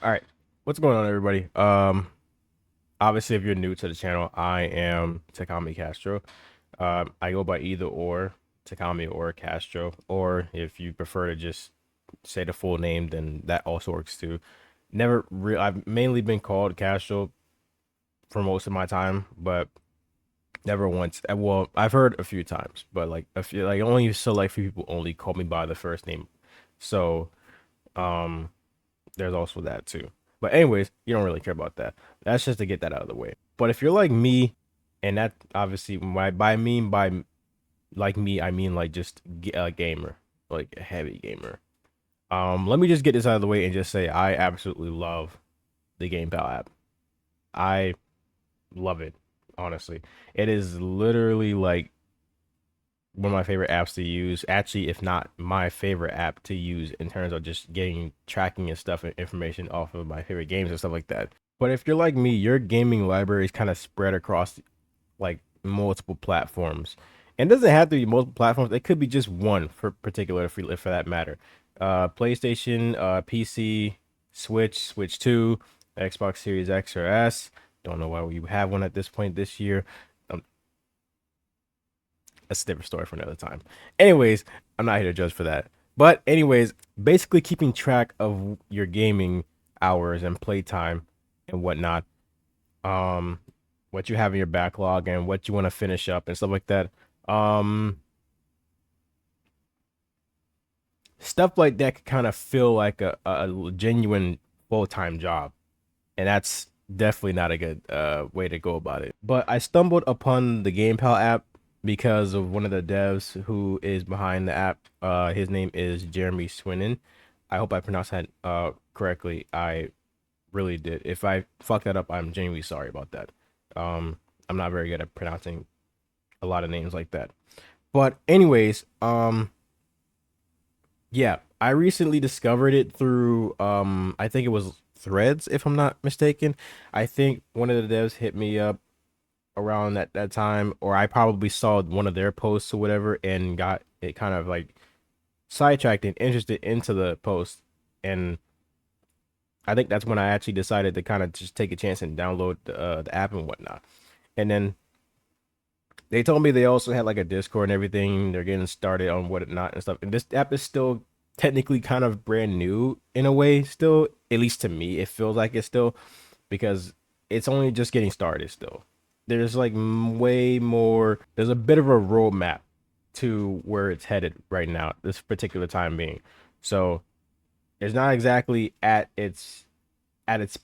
All right, what's going on, everybody? Obviously, if you're new to the channel, I am Takami Castro. I go by either or Takami or Castro, or if you prefer to just say the full name, then that also works too. I've mainly been called Castro for most of my time, but never once. Well, I've heard a few times, but like a few, like only select few people only call me by the first name. So, um, there's also that too. But anyways, you don't really care about that. That's just to get that out of the way. But if you're like me, and that obviously by like me, I mean like just a gamer, like a heavy gamer. Let me just get this out of the way and just say I absolutely love the GamePal app. I love it, honestly. It is literally like one of my favorite apps to use. Actually, if not my favorite app to use in terms of just getting tracking and stuff and information off of my favorite games and stuff like that. But if you're like me, your gaming library is kind of spread across like multiple platforms. And it doesn't have to be multiple platforms. It could be just one for particular for that matter. PlayStation, PC, Switch, Switch 2, Xbox Series X or S. Don't know why we have one at this point this year. That's a different story for another time. Anyways, I'm not here to judge for that. But anyways, basically keeping track of your gaming hours and playtime and whatnot. Um, what you have in your backlog and what you want to finish up and stuff like that. Um, Stuff like that could kind of feel like a genuine full-time job. And that's definitely not a good way to go about it. But I stumbled upon the GamePal app because of one of the devs who is behind the app. His name is Jeremy Swinnon. I hope I pronounced that correctly. I really did. If I fucked that up, I'm genuinely sorry about that. I'm not very good at pronouncing a lot of names like that. But anyways, yeah, I recently discovered it through I think it was Threads, if I'm not mistaken. I think one of the devs hit me up around that time, or I probably saw one of their posts or whatever and got it kind of like sidetracked and interested into the post. And I think that's when I actually decided to kind of just take a chance and download the app and whatnot. And then they told me they also had like a Discord and everything. They're getting started on whatnot and stuff. And this app is still technically kind of brand new in a way, still, at least to me. It feels like it's still because it's only just getting started still. There's like way more, there's a bit of a roadmap to where it's headed right now, this particular time being. So it's not exactly at its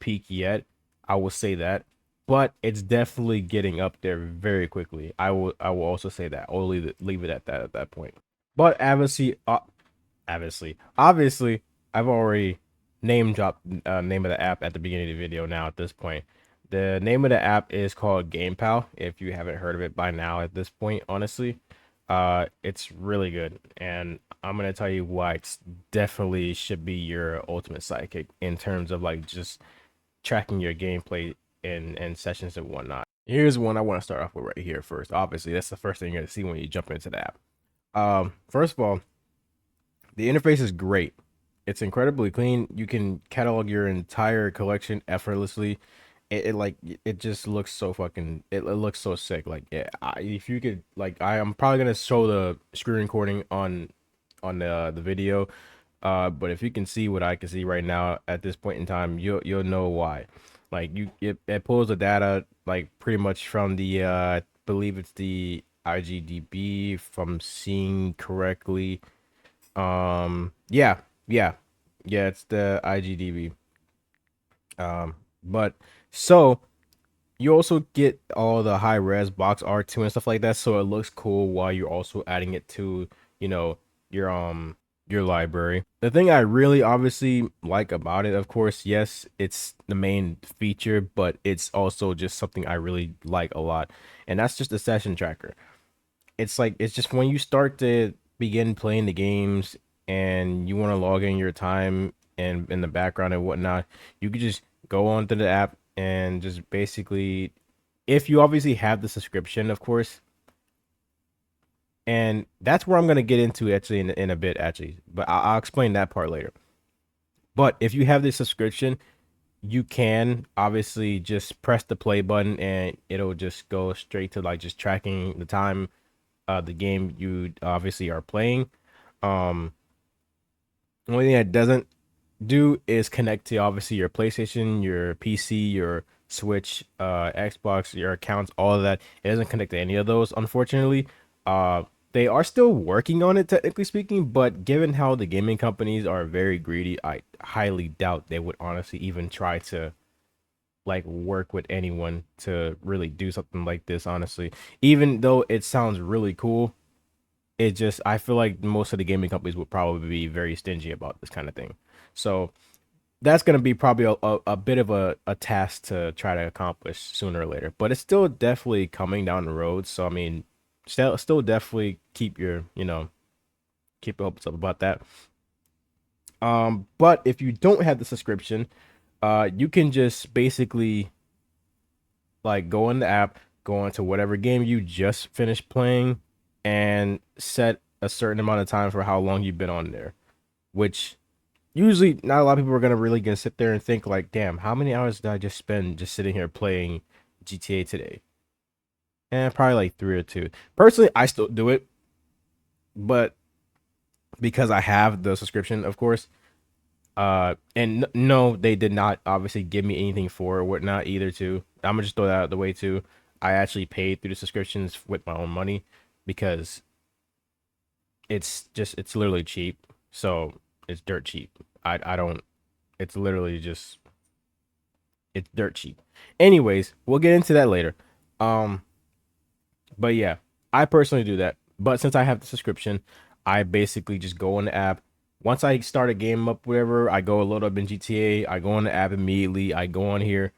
peak yet. I will say that, but it's definitely getting up there very quickly. I will also say that. I'll leave it at that point. But obviously, I've already name dropped name of the app at the beginning of the video. Now at this point, the name of the app is called GamePal. If you haven't heard of it by now, at this point, honestly, it's really good, and I'm gonna tell you why it's definitely should be your ultimate sidekick in terms of like just tracking your gameplay and sessions and whatnot. Here's one I want to start off with right here first. Obviously, that's the first thing you're gonna see when you jump into the app. First of all, the interface is great. It's incredibly clean. You can catalog your entire collection effortlessly. It like it just looks so fucking. It looks so sick. Like if you could like, I'm probably gonna show the screen recording on the video. But if you can see what I can see right now at this point in time, you'll know why. Like it pulls the data like pretty much from the I believe it's the IGDB if I'm seeing correctly. Yeah, yeah, yeah, it's the IGDB. But so you also get all the high res box art too and stuff like that, so it looks cool while you're also adding it to, you know, your your library. The thing I really obviously like about it, of course, yes, it's the main feature, but it's also just something I really like a lot, and that's just the session tracker. It's like it's just when you start to begin playing the games and you want to log in your time and in the background and whatnot, you could just go onto the app and just basically, if you obviously have the subscription, of course, and that's where I'm gonna get into actually in a bit actually, but I'll explain that part later. But if you have this subscription, you can obviously just press the play button and it'll just go straight to like just tracking the time the game you obviously are playing. Um, only thing that doesn't do is connect to obviously your PlayStation, your PC, your Switch, Xbox, your accounts, all of that. It doesn't connect to any of those, unfortunately. Uh, they are still working on it, technically speaking, but given how the gaming companies are very greedy, I highly doubt they would honestly even try to like work with anyone to really do something like this, honestly. Even though it sounds really cool, it just I feel like most of the gaming companies would probably be very stingy about this kind of thing. So that's going to be probably a bit of a task to try to accomplish sooner or later, but it's still definitely coming down the road. So I mean, still definitely keep your keep your hopes up about that. But if you don't have the subscription, you can just basically like go in the app, go into whatever game you just finished playing, and set a certain amount of time for how long you've been on there. Which usually not a lot of people are gonna sit there and think like, damn, how many hours did I just spend just sitting here playing GTA today? And probably like 3 or 2. Personally, I still do it, but because I have the subscription, of course. And no, they did not obviously give me anything for it or whatnot either. Too, I'm gonna just throw that out of the way too. I actually paid through the subscriptions with my own money because it's literally cheap. So it's dirt cheap. I don't. It's literally just it's dirt cheap. Anyways, we'll get into that later. Um, but yeah, I personally do that. But since I have the subscription, I basically just go on the app. Once I start a game up, whatever, I go a load up in GTA. I go on the app immediately. I go on here,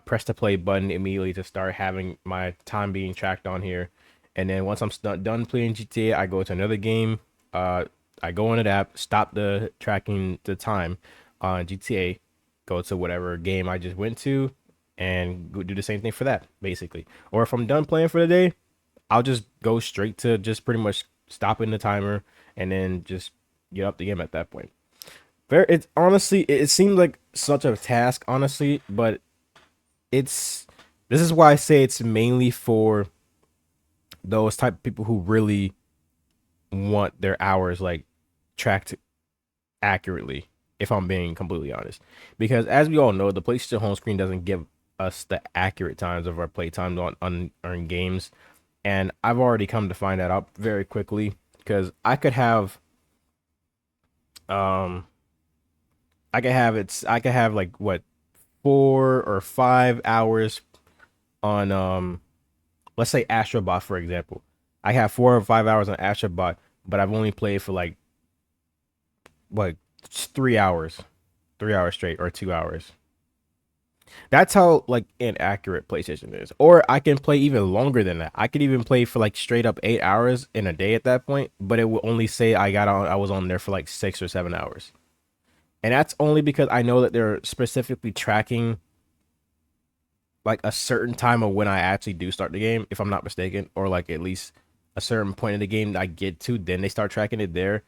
press the play button immediately to start having my time being tracked on here. And then once I'm done playing GTA, I go to another game. Uh, I go on the app, stop the tracking the time on GTA, go to whatever game I just went to, and go do the same thing for that, basically. Or if I'm done playing for the day, I'll just go straight to just pretty much stopping the timer and then just get up the game at that point. It's honestly, it seems like such a task, honestly, but it's this is why I say it's mainly for those type of people who really want their hours like tracked accurately, if I'm being completely honest. Because as we all know, the PlayStation home screen doesn't give us the accurate times of our play times on unearned games. And I've already come to find that out very quickly because um I could have like what 4 or 5 hours on let's say Astrobot for example. I have 4 or 5 hours on Astrobot, but I've only played for like 3 hours, 3 hours straight or 2 hours. That's how like inaccurate PlayStation is. Or I can play even longer than that. I could even play for like straight up 8 hours in a day at that point, but it will only say I was on there for like 6 or 7 hours. And that's only because I know that they're specifically tracking like a certain time of when I actually do start the game, if I'm not mistaken, or like at least a certain point in the game that I get to, then they start tracking it there.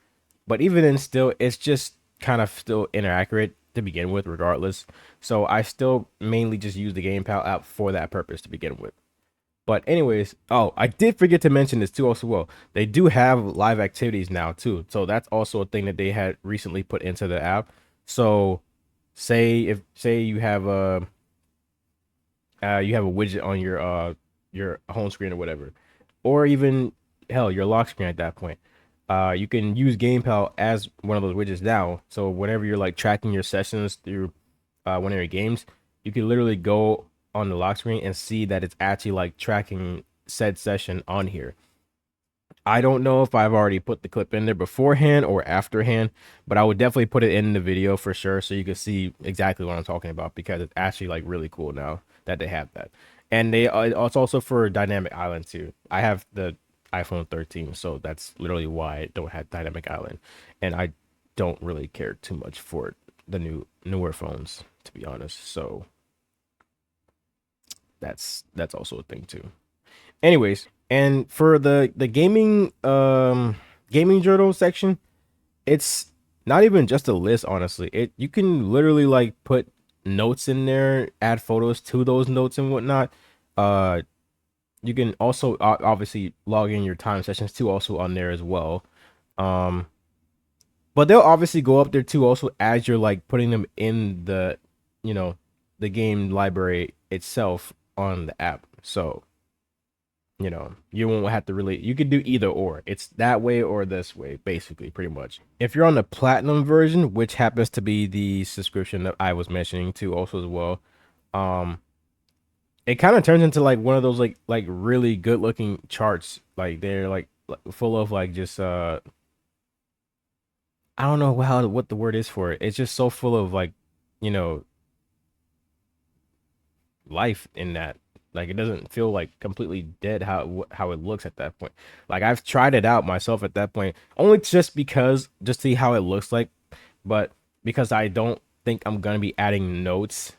But even then, still, it's just kind of still inaccurate to begin with, regardless. So I still mainly just use the GamePal app for that purpose to begin with. But anyways, oh, I did forget to mention this too. Also, well, they do have live activities now too, so that's also a thing that they had recently put into the app. So, say you have a widget on your home screen or whatever, or even hell your lock screen at that point. You can use GamePal as one of those widgets now. So whenever you're like tracking your sessions through one of your games, you can literally go on the lock screen and see that it's actually like tracking said session on here. I don't know if I've already put the clip in there beforehand or afterhand, but I would definitely put it in the video for sure so you can see exactly what I'm talking about because it's actually like really cool now that they have that. And it's also for Dynamic Island too. I have the iPhone 13, so that's literally why I don't have Dynamic Island. And I don't really care too much for the newer phones to be honest. So that's also a thing too. Anyways, and for the gaming journal section, it's not even just a list honestly. It you can literally like put notes in there, add photos to those notes and whatnot. Uh, you can also obviously log in your time sessions too, also on there as well. Um, but they'll obviously go up there too, also as you're like putting them in the, you know, the game library itself on the app. So, you know, you won't have to really, you could do either or. It's that way or this way, basically, pretty much. If you're on the platinum version, which happens to be the subscription that I was mentioning too, also as well, um, it kind of turns into like one of those like really good looking charts. Like they're like full of like just I don't know how what the word is for it. It's just so full of like, you know, life in that. Like it doesn't feel like completely dead how it looks at that point. Like I've tried it out myself at that point, only just because just see how it looks like, but because I don't think I'm gonna be adding notes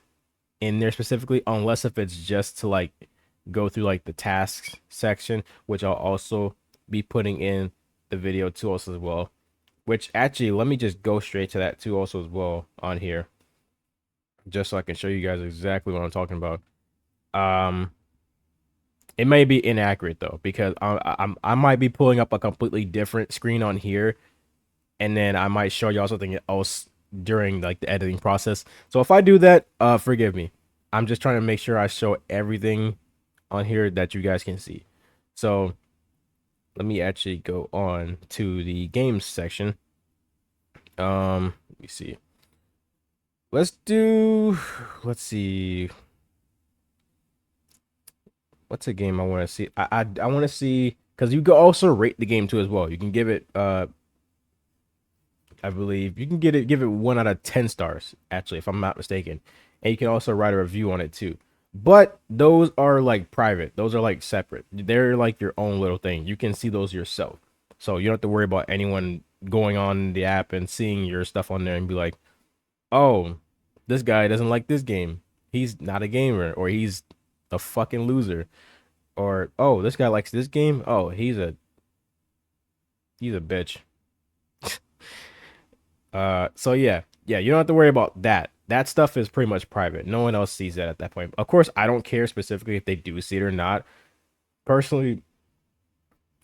in there specifically, unless if it's just to like go through like the tasks section, which I'll also be putting in the video too also as well. Which actually, let me just go straight to that too also as well on here, just so I can show you guys exactly what I'm talking about. Um, it may be inaccurate though because I might be pulling up a completely different screen on here, and then I might show y'all something else during like the editing process. So if I do that, forgive me. I'm just trying to make sure I show everything on here that you guys can see. So let me actually go on to the games section. Let me see. Let's see. What's a game I want to see? I want to see because you can also rate the game too as well. You can give it I believe you can give it 1 out of 10 stars actually if I'm not mistaken, and you can also write a review on it too. But those are like private. Those are like separate. They're like your own little thing. You can see those yourself, so you don't have to worry about anyone going on the app and seeing your stuff on there and be like, oh, this guy doesn't like this game. He's not a gamer, or he's a fucking loser, or oh, this guy likes this game. Oh, he's a bitch. So yeah, you don't have to worry about that. That stuff is pretty much private. No one else sees that at that point. Of course, I don't care specifically if they do see it or not. Personally,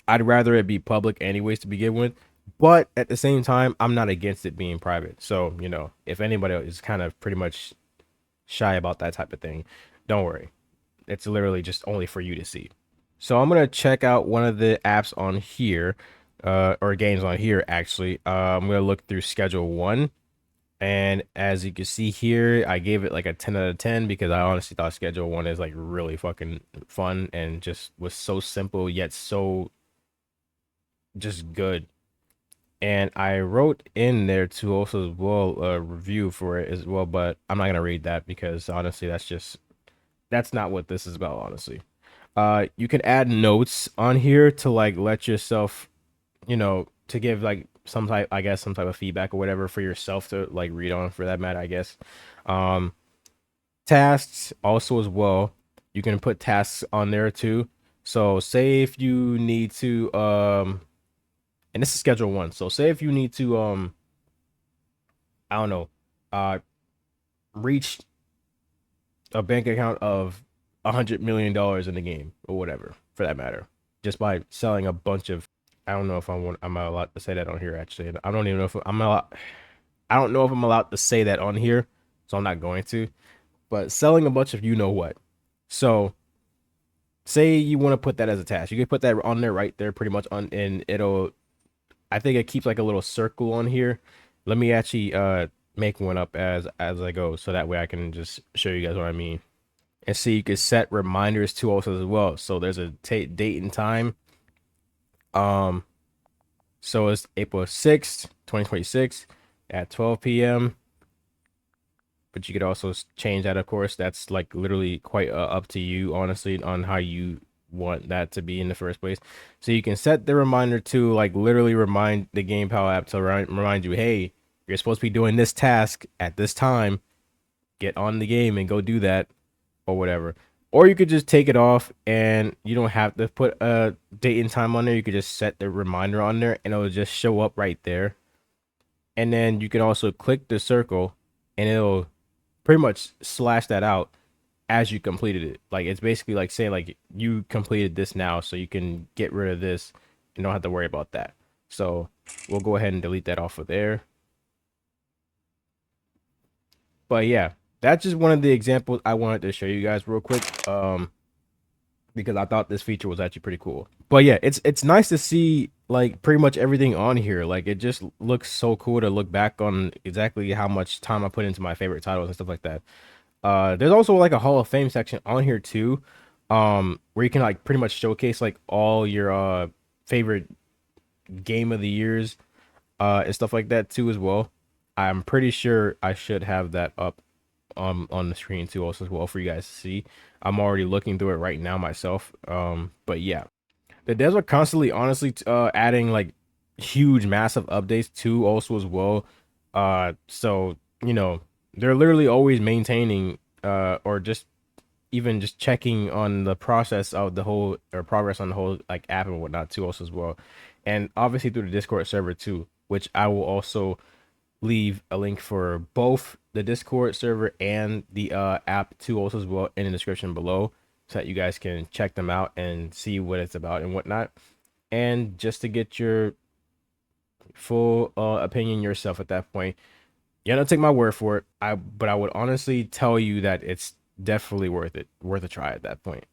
I'd rather it be public anyways to begin with. But at the same time, I'm not against it being private. So, you know, if anybody is kind of pretty much shy about that type of thing, don't worry. It's literally just only for you to see. So I'm gonna check out one of the apps on here, or games on here actually. I'm gonna look through Schedule One, and as you can see here, I gave it like a 10 out of 10 because I honestly thought Schedule One is like really fucking fun and just was so simple yet so just good. And I wrote in there to also as well a review for it as well, but I'm not gonna read that because honestly, that's not what this is about, honestly. You can add notes on here to like let yourself, you know, to give like some type, I guess, some type of feedback or whatever for yourself to like read on for that matter, I guess. Um, tasks also as well. You can put tasks on there too. So say if you need to, and this is schedule one. So say if you need to, I don't know, uh, reach a bank account of $100 million in the game or whatever for that matter, just by selling a bunch of. I don't know if I'm allowed to say that on here. Actually, I don't even know if I'm allowed. I don't know if I'm allowed to say that on here, so I'm not going to. But selling a bunch of you know what. So say you want to put that as a task, you can put that on there right there, pretty much on, and it'll. I think it keeps like a little circle on here. Let me actually make one up as I go, so that way I can just show you guys what I mean. And see, you can set reminders to also as well. So there's a date and time. Um, so it's April 6th, 2026 at 12 p.m. But you could also change that, of course. That's like literally quite up to you, honestly, on how you want that to be in the first place. So you can set the reminder to like literally remind the GamePal app to remind you, hey, you're supposed to be doing this task at this time. Get on the game and go do that or whatever. Or you could just take it off and you don't have to put a date and time on there. You could just set the reminder on there and it'll just show up right there. And then you can also click the circle and it'll pretty much slash that out as you completed it. Like it's basically like saying like you completed this now, so you can get rid of this. You don't have to worry about that. So we'll go ahead and delete that off of there. But yeah, that's just one of the examples I wanted to show you guys real quick. Because I thought this feature was actually pretty cool. But yeah, it's nice to see like pretty much everything on here. Like it just looks so cool to look back on exactly how much time I put into my favorite titles and stuff like that. There's also like a Hall of Fame section on here too, where you can like pretty much showcase like all your favorite game of the years and stuff like that too as well. I'm pretty sure I should have that up on the screen too also as well for you guys to see. I'm already looking through it right now myself. But yeah, the devs are constantly honestly adding like huge massive updates too also as well. So you know they're literally always maintaining or just even just checking on the process of the whole or progress on the whole like app and whatnot too also as well, and obviously through the Discord server too, which I will also leave a link for both the Discord server and the app too also as well in the description below, so that you guys can check them out and see what it's about and whatnot, and just to get your full opinion yourself at that point. You don't take my word for it. But I would honestly tell you that it's definitely worth it, worth a try at that point.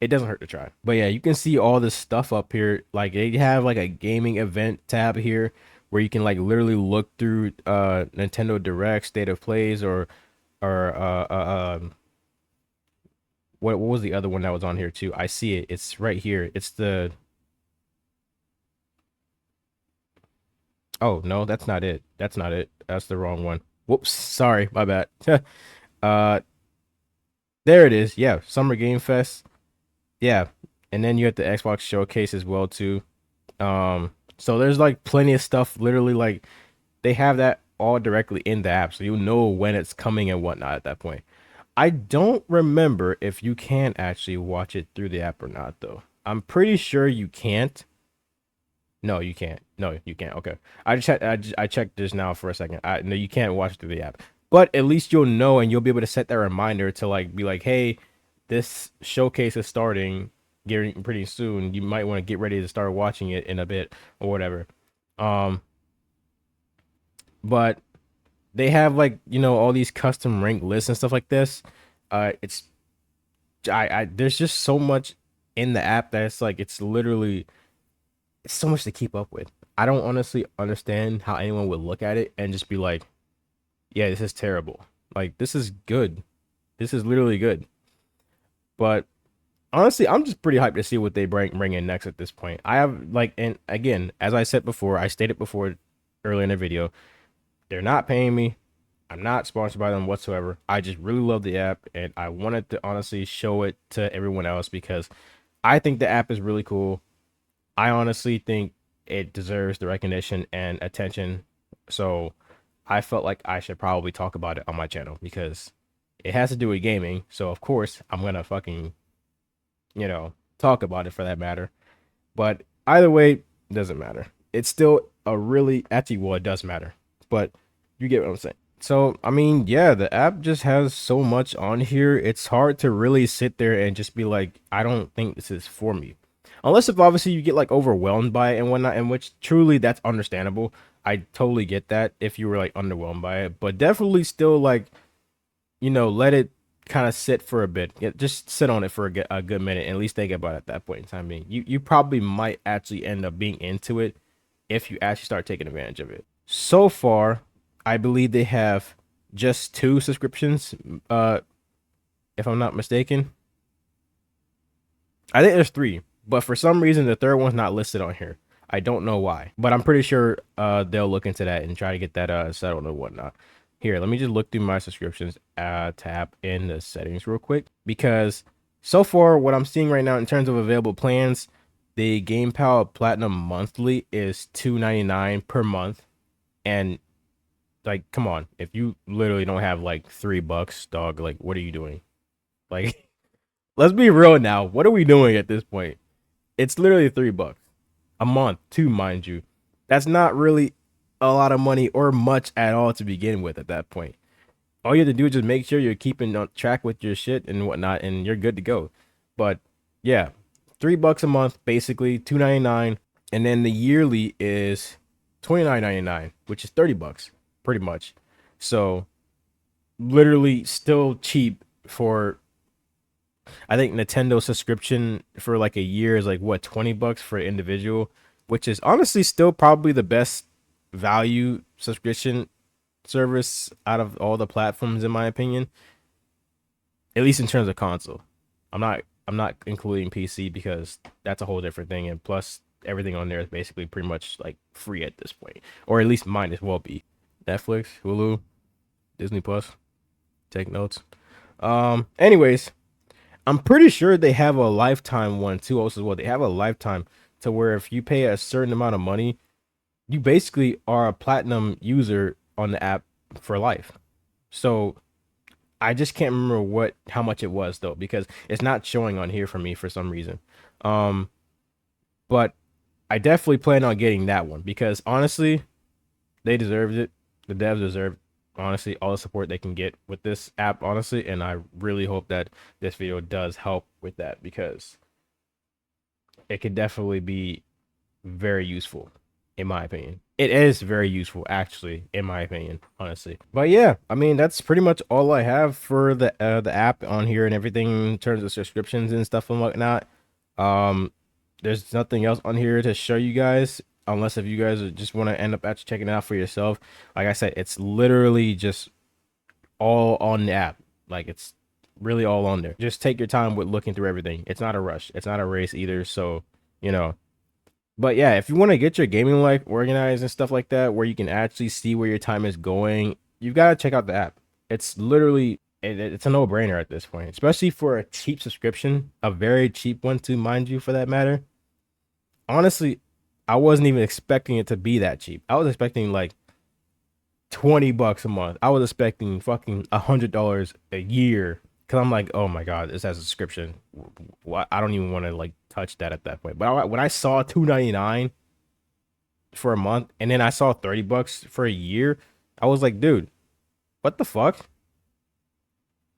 It doesn't hurt to try. But yeah, you can see all this stuff up here. Like they have like a gaming event tab here where you can like literally look through Nintendo Direct, State of Plays, or what was the other one that was on here too? I see it. It's right here. It's the Oh, no, that's not it. That's not it. That's the wrong one. Whoops, sorry, my bad. uh there it is. Yeah, Summer Game Fest. Yeah. And then you have the Xbox Showcase as well too. So there's like plenty of stuff literally like they have that all directly in the app, so you know when it's coming and whatnot at that point. I don't remember if you can actually watch it through the app or not though. I'm pretty sure you can't. No, you can't. No, you can't. Okay. I checked just now for a second. No, you can't watch it through the app. But at least you'll know and you'll be able to set that reminder to like be like, hey, this showcase is starting getting pretty soon. You might want to get ready to start watching it in a bit or whatever. Um, but they have like, all these custom ranked lists and stuff like this. It's I there's just so much in the app that it's like it's literally it's so much to keep up with. I don't honestly understand how anyone would look at it and just be like, yeah, this is terrible. Like, this is good. This is literally good. But honestly, I'm just pretty hyped to see what they bring in next at this point. I have, like, and again, as I said before, I stated before earlier in the video, they're not paying me. I'm not sponsored by them whatsoever. I just really love the app and I wanted to honestly show it to everyone else because I think the app is really cool. I honestly think it deserves the recognition and attention. So I felt like I should probably talk about it on my channel because it has to do with gaming. So of course I'm gonna fucking, talk about it for that matter. But either way, doesn't matter. It's still a really actually well, it does matter. But you get what I'm saying. So I mean, yeah, the app just has so much on here. It's hard to really sit there and just be like, I don't think this is for me. Unless if obviously you get like overwhelmed by it and whatnot, and which truly that's understandable. I totally get that if you were like underwhelmed by it, but definitely still like, let it kind of sit for a bit. Yeah, just sit on it for a good minute and at least think about it at that point in time. Being you probably might actually end up being into it if you actually start taking advantage of it. So far, I believe they have just 2 subscriptions, if I'm not mistaken. I think there's 3, but for some reason the third one's not listed on here. I don't know why, but I'm pretty sure they'll look into that and try to get that settled or whatnot. Here, let me just look through my subscriptions tab in the settings real quick, because so far what I'm seeing right now in terms of available plans, the GamePal Platinum monthly is $2.99 per month, and like, come on, if you literally don't have like $3, dog, like, what are you doing? Like, let's be real now. What are we doing at this point? It's literally $3 a month, too, mind you. That's not really a lot of money or much at all to begin with at that point. All you have to do is just make sure you're keeping on track with your shit and whatnot, and you're good to go. But yeah, $3 a month, basically $2.99, and then the yearly is $29.99, which is $30, pretty much. So literally still cheap for, I think Nintendo subscription for like a year is like what, $20 for an individual, which is honestly still probably the best value subscription service out of all the platforms in my opinion, at least in terms of console. I'm not including PC because that's a whole different thing, and plus everything on there is basically pretty much like free at this point, or at least might as well be. Netflix, Hulu, Disney Plus. Take notes. Anyways, I'm pretty sure they have a lifetime one too. Also, as well, they have a lifetime to where if you pay a certain amount of money, you basically are a platinum user on the app for life. So I just can't remember how much it was though, because it's not showing on here for me for some reason. Um, but I definitely plan on getting that one because honestly, they deserved it. The devs deserve honestly all the support they can get with this app, honestly, and I really hope that this video does help with that because it could definitely be very useful in my opinion. It is very useful actually in my opinion, honestly. But yeah, I mean that's pretty much all I have for the app on here and everything in terms of subscriptions and stuff and whatnot. Um there's nothing else on here to show you guys unless if you guys just want to end up actually checking it out for yourself. Like I said, it's literally just all on the app. Like it's really all on there. Just take your time with looking through everything. It's not a rush. It's not a race either. So, you know, but yeah, if you want to get your gaming life organized and stuff like that, where you can actually see where your time is going, you've got to check out the app. It's literally, it's a no brainer at this point, especially for a cheap subscription, a very cheap one too, mind you, for that matter. Honestly, I wasn't even expecting it to be that cheap. I was expecting like $20 a month. I was expecting fucking $100 a year. Cause I'm like, oh my god, this has a subscription. I don't even want to like touch that at that point. But when I saw $2.99 for a month, and then I saw $30 for a year, I was like, dude, what the fuck?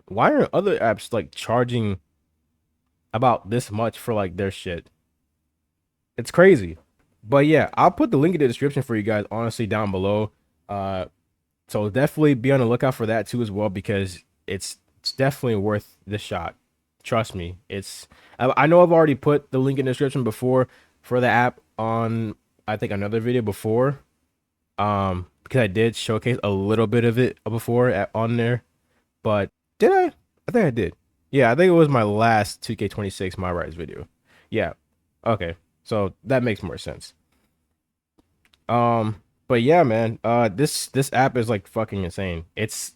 Why are other apps like charging about this much for like their shit? It's crazy. But yeah, I'll put the link in the description for you guys, honestly, down below. Uh, So definitely be on the lookout for that too as well because it's definitely worth the shot. Trust me. I know I've already put the link in the description before for the app on I think another video before. Because I did showcase a little bit of it before on there. But did I? I think I did. Yeah, I think it was my last 2K26 My Rise video. Yeah. Okay. So that makes more sense. But yeah, man, this app is like fucking insane. It's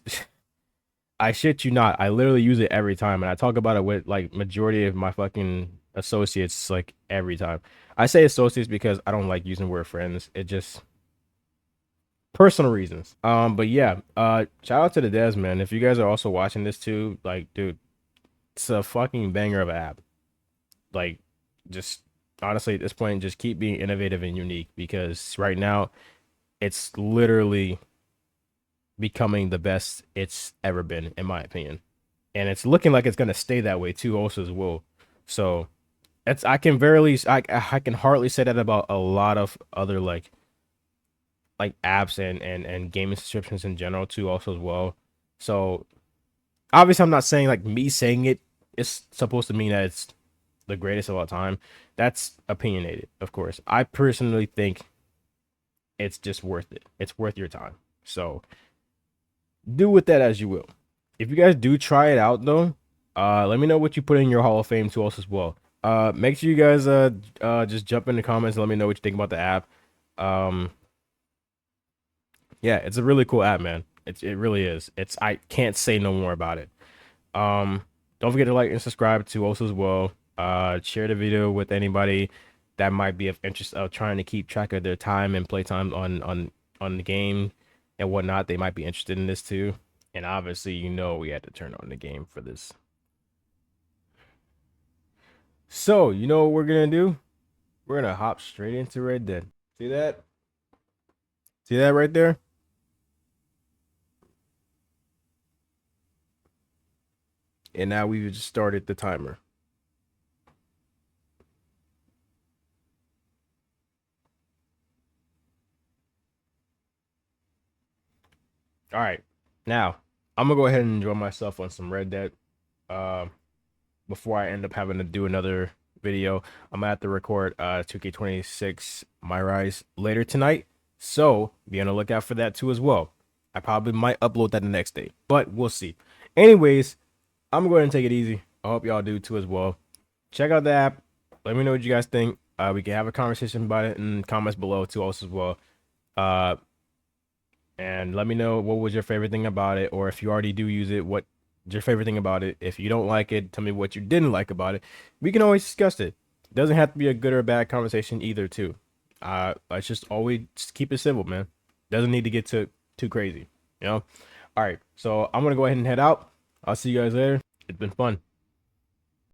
I shit you not. I literally use it every time, and I talk about it with like majority of my fucking associates like every time. I say associates because I don't like using the word friends. It just personal reasons. But yeah, shout out to the devs, man. If you guys are also watching this too, like, dude, it's a fucking banger of an app. Like, just honestly at this point, just keep being innovative and unique because right now it's literally becoming the best it's ever been, in my opinion. And it's looking like it's gonna stay that way too, also as well. So it's I can hardly say that about a lot of other like apps and gaming subscriptions in general too, also as well. So obviously I'm not saying like me saying it is supposed to mean that it's the greatest of all time. That's opinionated, of course. I personally think it's just worth it. It's worth your time. So do with that as you will. If you guys do try it out though, let me know what you put in your Hall of Fame to us as well. Make sure you guys just jump in the comments and let me know what you think about the app. Um, yeah, it's a really cool app, man. It really is. I can't say no more about it. Don't forget to like and subscribe to us as well. Share the video with anybody that might be of interest of trying to keep track of their time and play time on the game and whatnot. They might be interested in this too. And obviously, you know, we had to turn on the game for this. So, you know what we're gonna do? We're gonna hop straight into Red Dead. See that? See that right there? And now we've just started the timer. All right. Now, I'm gonna go ahead and enjoy myself on some Red Dead. Before I end up having to do another video. I'm gonna have to record 2K26 My Rise later tonight. So be on the lookout for that too as well. I probably might upload that the next day, but we'll see. Anyways, I'm going to take it easy. I hope y'all do too as well. Check out the app. Let me know what you guys think. We can have a conversation about it in comments below too also as well. Uh, and let me know what was your favorite thing about it, or if you already do use it, what's your favorite thing about it. If you don't like it, tell me what you didn't like about it. We can always discuss it. It doesn't have to be a good or bad conversation either too. Let's just always just keep it simple, man. Doesn't need to get too crazy, you know. All right, so I'm gonna go ahead and head out. I'll see you guys later. It's been fun.